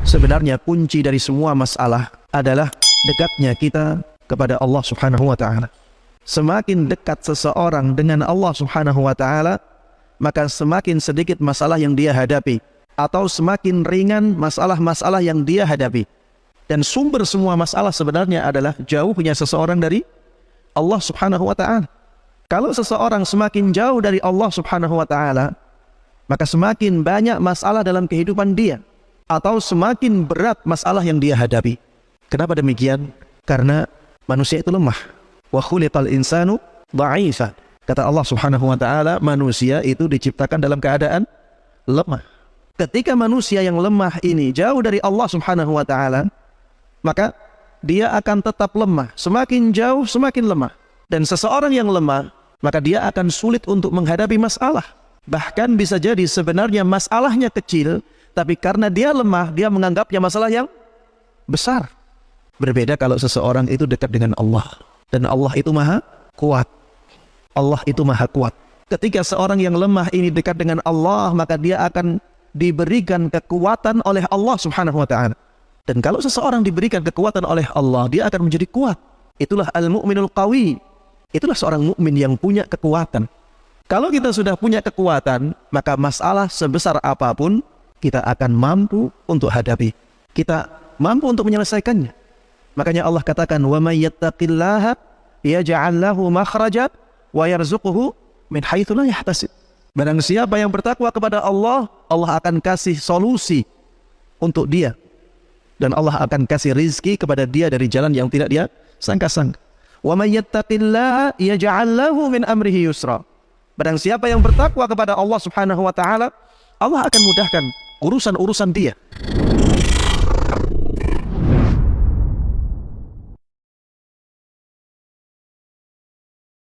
Sebenarnya kunci dari semua masalah adalah dekatnya kita kepada Allah Subhanahu wa ta'ala. Semakin dekat seseorang dengan Allah Subhanahu wa ta'ala, maka semakin sedikit masalah yang dia hadapi, atau semakin ringan masalah-masalah yang dia hadapi. Dan sumber semua masalah sebenarnya adalah jauhnya seseorang dari Allah Subhanahu wa ta'ala. Kalau seseorang semakin jauh dari Allah Subhanahu wa ta'ala, maka semakin banyak masalah dalam kehidupan dia, atau semakin berat masalah yang dia hadapi. Kenapa demikian? Karena manusia itu lemah. Wa khuliqal insanu dha'ifan. Kata Allah Subhanahu wa ta'ala, manusia itu diciptakan dalam keadaan lemah. Ketika manusia yang lemah ini jauh dari Allah Subhanahu wa ta'ala, maka dia akan tetap lemah. Semakin jauh, semakin lemah. Dan seseorang yang lemah, maka dia akan sulit untuk menghadapi masalah. Bahkan bisa jadi sebenarnya masalahnya kecil, tapi karena dia lemah, dia menganggapnya masalah yang besar. Berbeda kalau seseorang itu dekat dengan Allah. Dan Allah itu maha kuat. Allah itu maha kuat. Ketika seorang yang lemah ini dekat dengan Allah, maka dia akan diberikan kekuatan oleh Allah Subhanahu wa ta'ala. Dan kalau seseorang diberikan kekuatan oleh Allah, dia akan menjadi kuat. Itulah al-mu'minul qawi. Itulah seorang mukmin yang punya kekuatan. Kalau kita sudah punya kekuatan, maka masalah sebesar apapun kita akan mampu untuk hadapi. Kita mampu untuk menyelesaikannya. Makanya Allah katakan, "Wa may yattaqillaha yaj'al lahu makhrajan wa yarzuquhu min haitsu la yahtasib." Barang siapa yang bertakwa kepada Allah, Allah akan kasih solusi untuk dia. Dan Allah akan kasih rizki kepada dia dari jalan yang tidak dia sangka-sangka. "Wa may yattaqillaha yaj'al lahu min amrihi yusra." Barang siapa yang bertakwa kepada Allah Subhanahu wa ta'ala, Allah akan mudahkan urusan-urusan dia.